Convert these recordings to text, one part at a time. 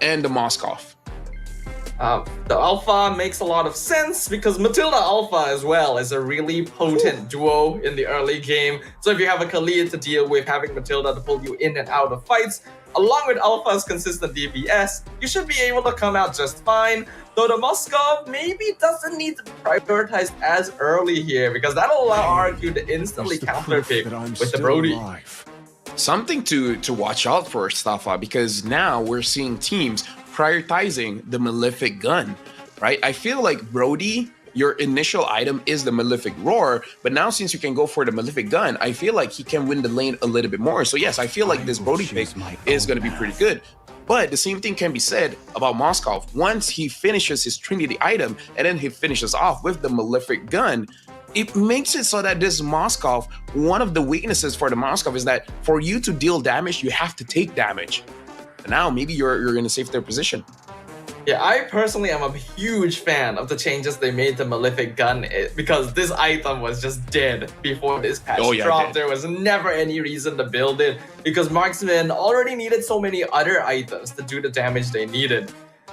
and the Moskov? The Alpha makes a lot of sense because Matilda Alpha as well is a really potent duo in the early game. So if you have a Khalid to deal with, having Matilda to pull you in and out of fights, along with Alpha's consistent DPS, you should be able to come out just fine. Though the Moskov maybe doesn't need to be prioritized as early here because that'll allow RQ to instantly counterpick with the Brody. Something to watch out for, Stafa, because now we're seeing teams prioritizing the Malefic gun, right? I feel like Brody, your initial item is the Malefic Roar, but now since you can go for the Malefic gun, I feel like he can win the lane a little bit more. So yes, I feel like this Brody pick is going to be pretty good. But the same thing can be said about Moskov. Once he finishes his Trinity item and then he finishes off with the Malefic gun, it makes it so that this Moskov, one of the weaknesses for the Moskov is that for you to deal damage, you have to take damage. Now maybe you're going to save their position. Yeah, I personally am a huge fan of the changes they made to Malefic Gun because this item was just dead before this patch dropped. There was never any reason to build it because marksmen already needed so many other items to do the damage they needed.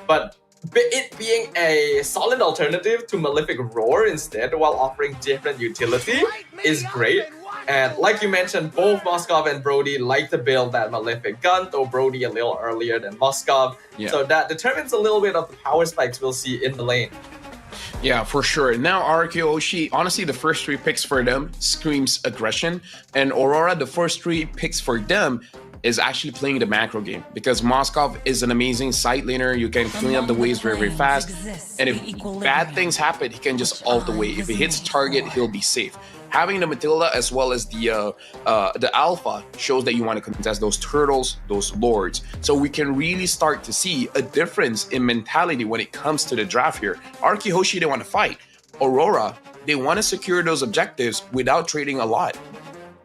But it being a solid alternative to Malefic Roar instead while offering different utility is great. And like you mentioned, both Moskov and Brody like to build that Malefic Gun, though Brody a little earlier than Moskov. Yeah. So that determines a little bit of the power spikes we'll see in the lane. Yeah, for sure. Now, RQ Hoshi, honestly, the first 3 picks for them screams aggression. And Aurora, the first 3 picks for them is actually playing the macro game because Moskov is an amazing side laner. You can clean up the waves very, very fast. And if bad things happen, he can just ult the wave. If he hits target, he'll be safe. Having the Matilda as well as the Alpha shows that you want to contest those turtles, those lords. So we can really start to see a difference in mentality when it comes to the draft here. RQ Hoshi, they want to fight. Aurora, they want to secure those objectives without trading a lot.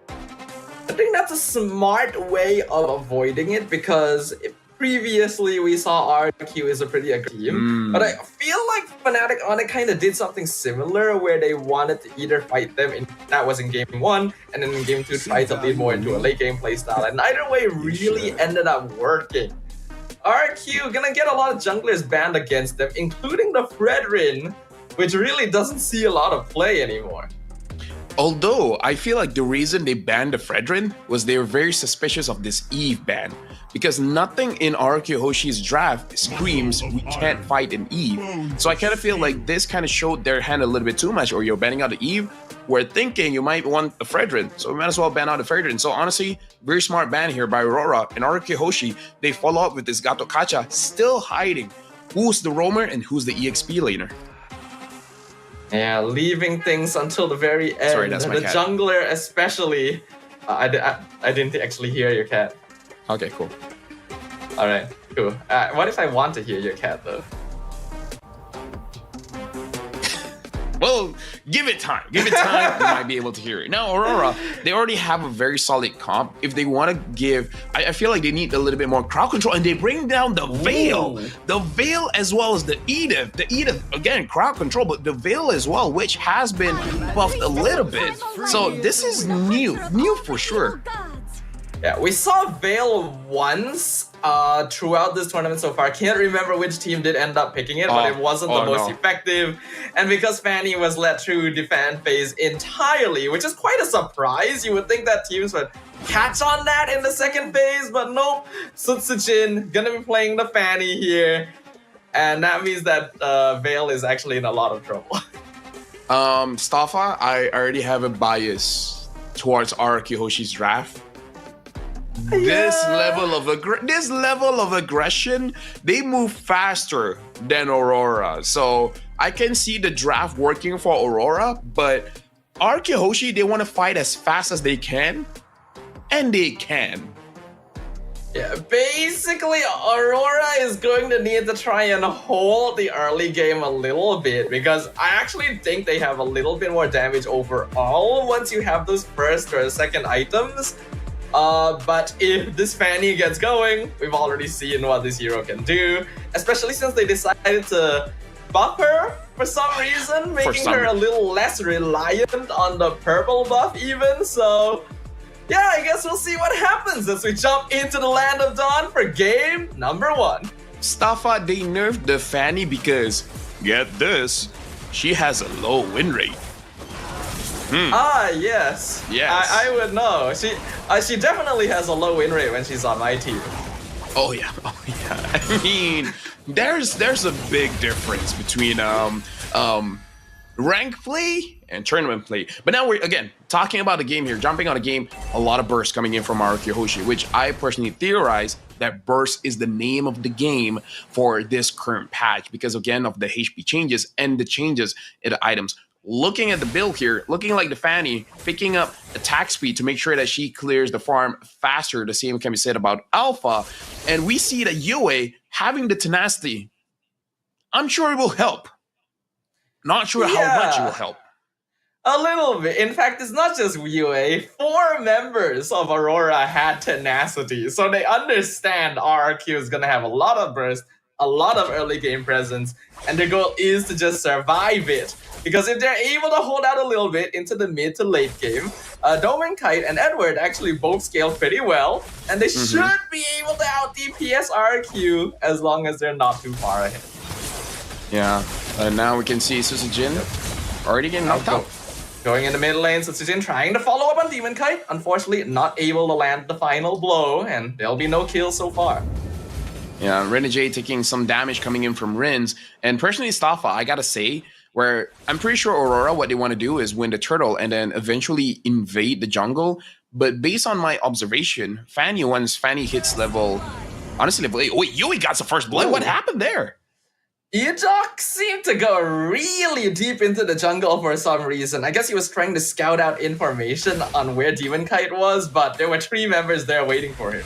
I think that's a smart way of avoiding it because previously we saw RQ is a pretty aggressive team, but I feel like Fnatic on it kind of did something similar where they wanted to either fight them that was in game 1 and then in game 2 try to lead more into a late game playstyle, and either way really ended up working. RQ gonna get a lot of junglers banned against them, including the Fredrin, which really doesn't see a lot of play anymore. Although, I feel like the reason they banned the Fredrin was they were very suspicious of this Eve ban. Because nothing in RQ Hoshi's draft screams, we can't fight an Eve. So I kind of feel like this kind of showed their hand a little bit too much, or you're banning out the Eve. We're thinking you might want the Fredrin, so we might as well ban out the Fredrin. So honestly, very smart ban here by Aurora. And RQ Hoshi, they follow up with this Gato Kacha, still hiding who's the roamer and who's the EXP laner. Yeah, leaving things until the very end. Sorry, that's my cat. Jungler especially. I didn't actually hear your cat. Okay, cool. All right, cool. What if I want to hear your cat though? Well, give it time. Give it time. You might be able to hear it. Now, Aurora, they already have a very solid comp. If they want to give, I feel like they need a little bit more crowd control, and they bring down the Veil. The Veil as well as the Edith. The Edith, again, crowd control, but the Veil as well, which has been buffed a little bit. So this is new for sure. Yeah, we saw Veil once throughout this tournament so far. Can't remember which team did end up picking it, but it wasn't the most effective. And because Fanny was let through the fan phase entirely, which is quite a surprise. You would think that teams would catch on that in the second phase, but nope. Sutsujin gonna be playing the Fanny here. And that means that Veil is actually in a lot of trouble. Staffa, I already have a bias towards RQ Hoshi's draft. This level of aggression, they move faster than Aurora. So I can see the draft working for Aurora, but RQ Hoshi, they want to fight as fast as they can, and they can. Yeah, basically Aurora is going to need to try and hold the early game a little bit because I actually think they have a little bit more damage overall once you have those first or second items. But if this Fanny gets going, we've already seen what this hero can do, especially since they decided to buff her for some reason, making her a little less reliant on the purple buff even. So yeah, I guess we'll see what happens as we jump into the Land of Dawn for game number 1. Staffa, they nerfed the Fanny because, get this, she has a low win rate. Yes. Yes. I would know. She definitely has a low win rate when she's on my team. Oh yeah. I mean, there's a big difference between rank play and tournament play. But now we're again talking about the game here, jumping on a game, a lot of bursts coming in from Hoshi, which I personally theorize that burst is the name of the game for this current patch because again of the HP changes and the changes in the items. Looking at the build here, looking like the Fanny, picking up attack speed to make sure that she clears the farm faster. The same can be said about Alpha. And we see that Yue having the tenacity. I'm sure it will help. Not sure how much it will help. A little bit. In fact, it's not just Yue. 4 members of Aurora had tenacity. So they understand RRQ is going to have a lot of burst, a lot of early game presence, and their goal is to just survive it. Because if they're able to hold out a little bit into the mid to late game, Dome Kite and Edward actually both scale pretty well, and they should be able to out DPS RQ as long as they're not too far ahead. Yeah, and now we can see Susujin already getting knocked out. Going in the mid lane, Susujin trying to follow up on Demon Kite, unfortunately not able to land the final blow, and there'll be no kills so far. Yeah, Renegade taking some damage coming in from Rins, and personally Staffa, I gotta say, where I'm pretty sure Aurora, what they want to do is win the turtle and then eventually invade the jungle. But based on my observation, Fanny, once Fanny hits level, honestly, level 8. Wait, Yui got the first blood. What happened there? Edok seemed to go really deep into the jungle for some reason. I guess he was trying to scout out information on where Demon Kite was, but there were 3 members there waiting for him.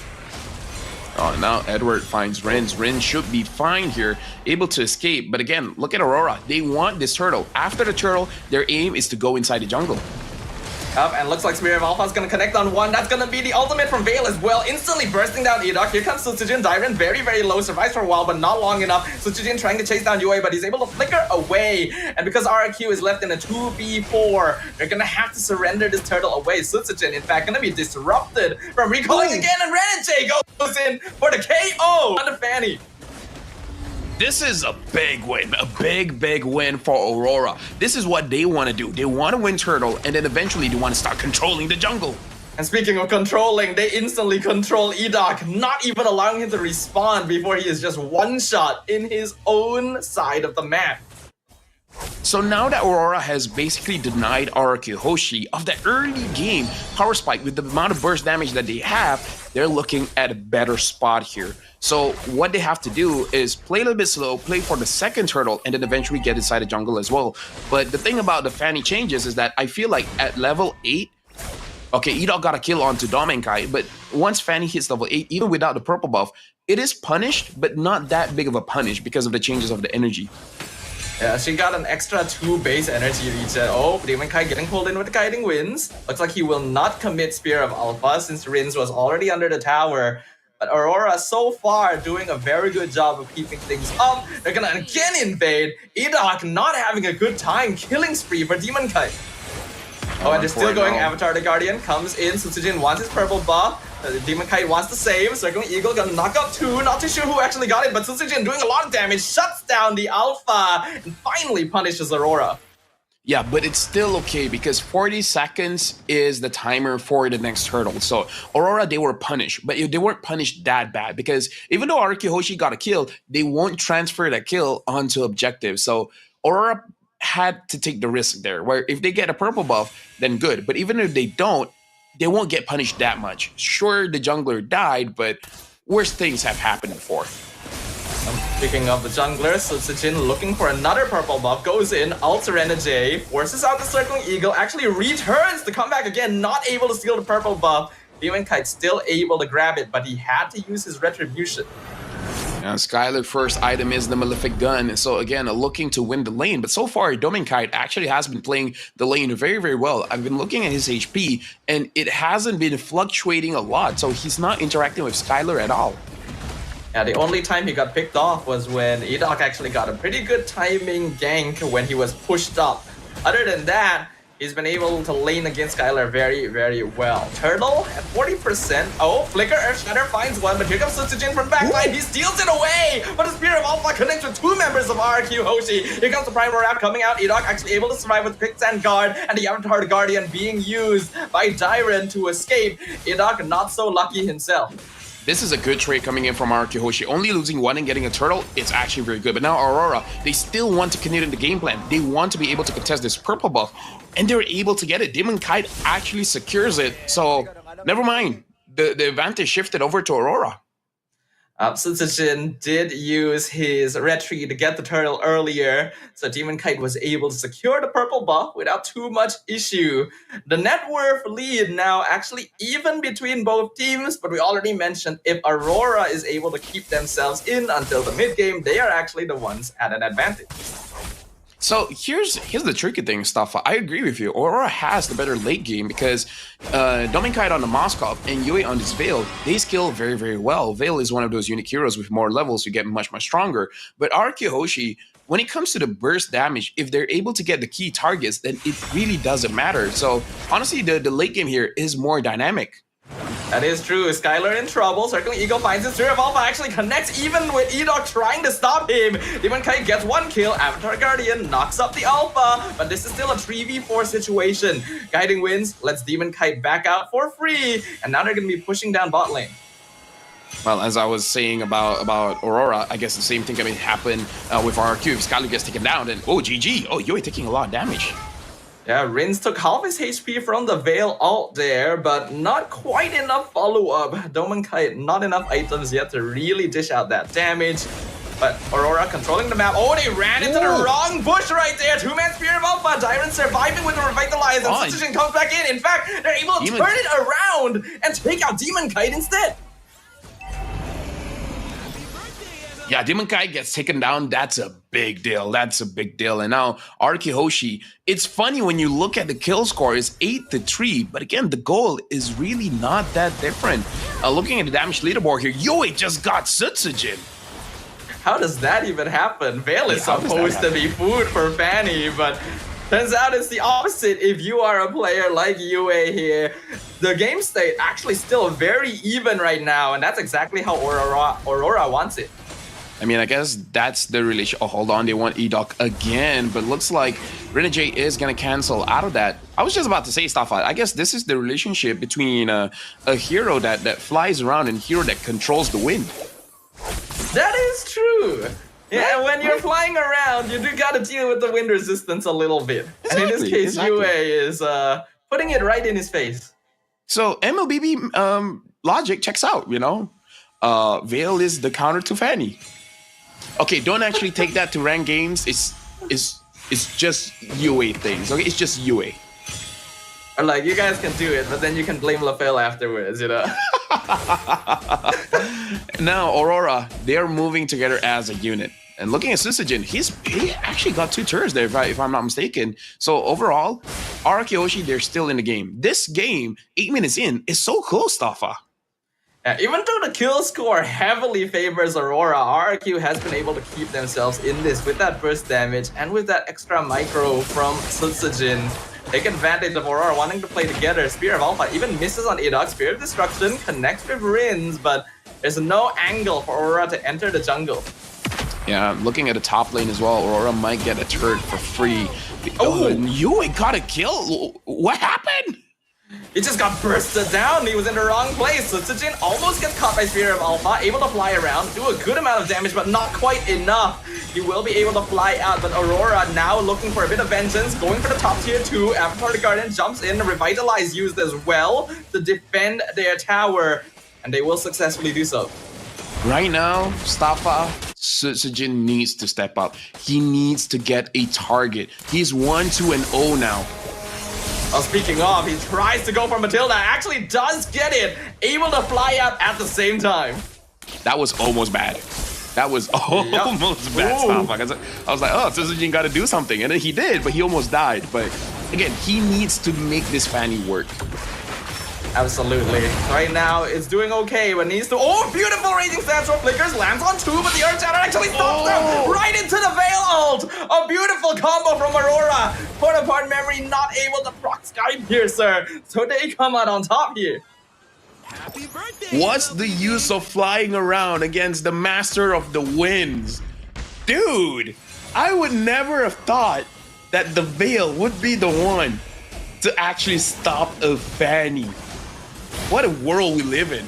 Oh, now Edward finds Rins. Rins should be fine here, able to escape. But again, look at Aurora. They want this turtle. After the turtle, their aim is to go inside the jungle. Up, and looks like Spirit of Alpha is going to connect on one. That's going to be the ultimate from Vale as well. Instantly bursting down Edok. Here comes Susujin. Dyren very, very low. Survives for a while, but not long enough. Susujin trying to chase down Yue, but he's able to flicker away. And because RQ is left in a 2v4, they're going to have to surrender this turtle away. Susujin, in fact, going to be disrupted from recalling again, and Renegade goes in for the KO on the Fanny. This is a big win, a big win for Aurora. This is what they want to do. They want to win turtle, and then eventually they want to start controlling the jungle. And speaking of controlling, they instantly control Edok, not even allowing him to respawn before he is just one-shot in his own side of the map. So now that Aurora has basically denied Hoshi of the early game power spike with the amount of burst damage that they have, they're looking at a better spot here. So what they have to do is play a little bit slow, play for the second turtle, and then eventually get inside the jungle as well. But the thing about the Fanny changes is that I feel like at level 8, okay, Edok got a kill onto Domenkai, but once Fanny hits level 8, even without the purple buff, it is punished, but not that big of a punish because of the changes of the energy. Yeah, she got an extra 2 base energy reset. Oh, Demon Kai getting pulled in with the Guiding Winds. Looks like he will not commit Spear of Alpha since Rins was already under the tower. But Aurora so far doing a very good job of keeping things up. They're gonna again invade. Edok not having a good time. Killing spree for Demon Kai. Oh, and they're still going. Avatar the Guardian comes in. Susujin wants his purple buff. The Demon Kite wants to save. Circling Eagle gonna knock out 2. Not too sure who actually got it, but Susujin doing a lot of damage. Shuts down the Alpha and finally punishes Aurora. Yeah, but it's still okay because 40 seconds is the timer for the next turtle. So Aurora, they were punished, but they weren't punished that bad because even though Hoshi got a kill, they won't transfer that kill onto objective. So Aurora had to take the risk there, where if they get a purple buff, then good. But even if they don't, they won't get punished that much. Sure, the jungler died, but worse things have happened before. Speaking of the junglers, Susujin looking for another purple buff, goes in, ults Renegade, forces out the Circling Eagle, actually returns to come back again, not able to steal the purple buff. Demon Kite still able to grab it, but he had to use his retribution. Skylar's first item is the Malefic Gun. So again, looking to win the lane. But so far, Domenkite actually has been playing the lane very, very well. I've been looking at his HP, and it hasn't been fluctuating a lot. So he's not interacting with Skylar at all. Yeah, the only time he got picked off was when Edok actually got a pretty good timing gank when he was pushed up. Other than that, he's been able to lane against Skylar very, very well. Turtle at 40%. Oh, Flicker Earth Shatter finds one, but here comes Susujin from backline. He steals it away, but his connects with two members of RQ Hoshi. Here comes the Primal Wrap coming out. Edoc actually able to survive with Quicksand Guard, and the Avatar Guardian being used by Dyren to escape. Edoc not so lucky himself. This is a good trade coming in from RQ Hoshi. Only losing one and getting a turtle, it's actually very good. But now Aurora, they still want to continue the game plan. They want to be able to contest this purple buff, and they're able to get it. Demon Kite actually secures it, so never mind. The advantage shifted over to Aurora. Sutsujin did use his retreat to get the turtle earlier, so Demon Kite was able to secure the purple buff without too much issue. The net worth lead now actually even between both teams, but we already mentioned if Aurora is able to keep themselves in until the mid game, they are actually the ones at an advantage. So here's the tricky thing, Staffa. I agree with you. Aurora has the better late game because Dominkite on the Moskov and Yue on this Veil, they skill very, very well. Veil is one of those unique heroes with more levels who get much, much stronger. But RQ Hoshi, when it comes to the burst damage, if they're able to get the key targets, then it really doesn't matter. So honestly, the late game here is more dynamic. That is true. Skylar in trouble. Circling Eagle finds his Spirit of Alpha actually connects even with Edoc trying to stop him. Demon Kite gets one kill. Avatar Guardian knocks up the Alpha, but this is still a 3v4 situation. Guiding wins, lets Demon Kite back out for free, and now they're going to be pushing down bot lane. Well, as I was saying about Aurora, I guess the same thing can happen with RQ. If Skylar gets taken down, then oh, GG. Oh, Yue taking a lot of damage. Yeah, Rins took half his HP from the Veil ult there, but not quite enough follow-up. Demon Kite, not enough items yet to really dish out that damage. But Aurora controlling the map. Oh, they ran into the wrong bush right there. Two-man Spirit of Alpha. Dyren surviving with the Revitalize, and Sutsujin comes back in. In fact, they're able to turn it around and take out Demon Kite instead. Yeah, Demon Kite gets taken down. That's a big deal. That's a big deal. And now RQ Hoshi, it's funny when you look at the kill score, it's 8-3. But again, the goal is really not that different. Looking at the damage leaderboard here, Yue just got Sutsujin. How does that even happen? Veil is supposed to be food for Fanny, but turns out it's the opposite if you are a player like Yue here. The game state actually still very even right now, and that's exactly how Aurora wants it. I mean, I guess that's the relation. Oh, hold on. They want Edoc again, but looks like Renegade is going to cancel out of that. I was just about to say, Staffa, I guess this is the relationship between a hero that flies around and a hero that controls the wind. That is true. Yeah, when you're flying around, you do got to deal with the wind resistance a little bit. Exactly, and in this case, Yue is putting it right in his face. So Mlbb logic checks out, you know. Veil is the counter to Fanny. Okay, don't actually take that to ranked games. It's just Yue things. Okay, it's just Yue. Or like, you guys can do it, but then you can blame LaFell afterwards, you know? Now, Aurora, they're moving together as a unit. And looking at Sutsujin, he actually got 2 turns there, if I'm not mistaken. So overall, RQ Hoshi, they're still in the game. This game, 8 minutes in, is so close, Staffa. Even though the kill score heavily favors Aurora, RQ has been able to keep themselves in this with that burst damage and with that extra micro from Sutsujin. Take advantage of Aurora wanting to play together. Spear of Alpha even misses on Edoc. Spear of Destruction connects with Rins, but there's no angle for Aurora to enter the jungle. Yeah, looking at the top lane as well, Aurora might get a turret for free. Oh, Yue got a kill? What happened? He just got bursted down. He was in the wrong place. So Sutsujin almost gets caught by Spear of Alpha, able to fly around, do a good amount of damage, but not quite enough. He will be able to fly out, but Aurora now looking for a bit of vengeance, going for the top tier 2. Avatar the Guardian jumps in, Revitalize used as well to defend their tower, and they will successfully do so. Right now, Staffa, Sutsujin needs to step up. He needs to get a target. He's 1-2-0 now. Well, speaking of, he tries to go for Matilda, actually does get it, able to fly out at the same time. That was almost bad. That was almost bad stuff. I was like, oh, Sutsujin got to do something. And then he did, but he almost died. But again, he needs to make this Fanny work. Absolutely. Right now, it's doing okay, but needs to... Oh, beautiful Raging Sandstorm flickers, lands on 2, but the Earth Shatter actually stops them right into the Veil ult. A beautiful combo from Aurora. Put apart memory, not able to proc Sky Piercer. So they come out on top here. Happy birthday! What's the use of flying around against the Master of the Winds? Dude, I would never have thought that the Veil would be the one to actually stop a Fanny. What a world we live in.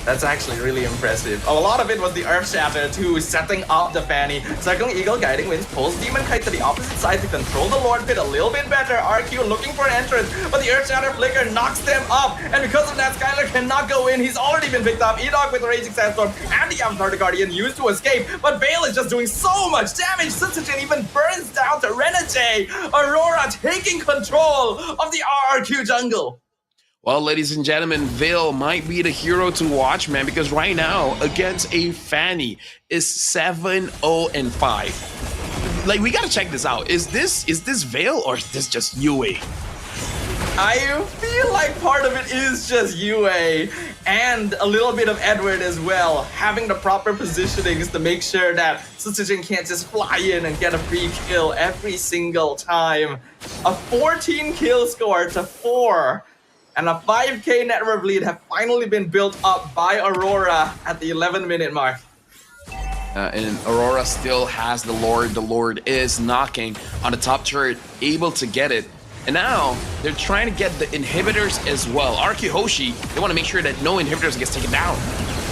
That's actually really impressive. A lot of it was the Earth Shatter too, setting up the Fanny. Circling Eagle, Guiding Winds, pulls Demon Kite to the opposite side to control the Lord Pit a little bit better. RQ looking for an entrance, but the Earth Shatter Flicker knocks them up. And because of that, Skylar cannot go in. He's already been picked up. Edog with the Raging Sandstorm and the Avatar Guardian used to escape. But Veil is just doing so much damage. Sunshin even burns down to Renate. Aurora taking control of the RRQ jungle. Well, ladies and gentlemen, Veil might be the hero to watch, man, because right now, against a Fanny, is 7-0-5. Like, we gotta check this out. Is this Veil or is this just UA? I feel like part of it is just UA and a little bit of Edward as well, having the proper positionings to make sure that Sunshin can't just fly in and get a free kill every single time. A 14 kill score to 4. And a 5k net worth lead have finally been built up by Aurora at the 11-minute mark. And Aurora still has the Lord. The Lord is knocking on the top turret, able to get it. And now they're trying to get the inhibitors as well. RQ Hoshi, they want to make sure that no inhibitors gets taken down.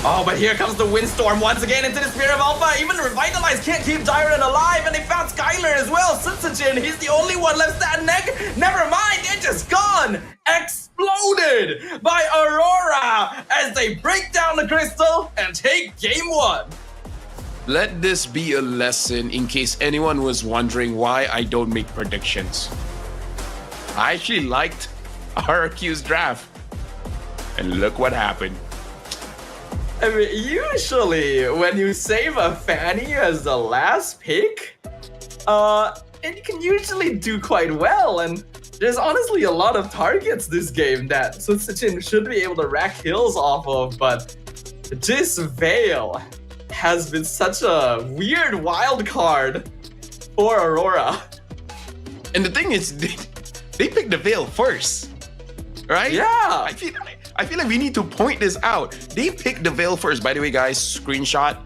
Oh, but here comes the Windstorm once again into the Spirit of Alpha. Even Revitalize can't keep Dyron alive, and they found Skylar as well. Sunshin, he's the only one left standing. Never mind, they're just gone. Exploded by Aurora as they break down the crystal and take game 1. Let this be a lesson in case anyone was wondering why I don't make predictions. I actually liked RQ's draft, and look what happened. I mean, usually when you save a Fanny as the last pick, it can usually do quite well, and there's honestly a lot of targets this game that Sunshin should be able to rack kills off of, but this Veil has been such a weird wild card for Aurora. And the thing is, they picked the Veil first, right? Yeah. I feel like we need to point this out. They picked the Veil first. By the way, guys, screenshot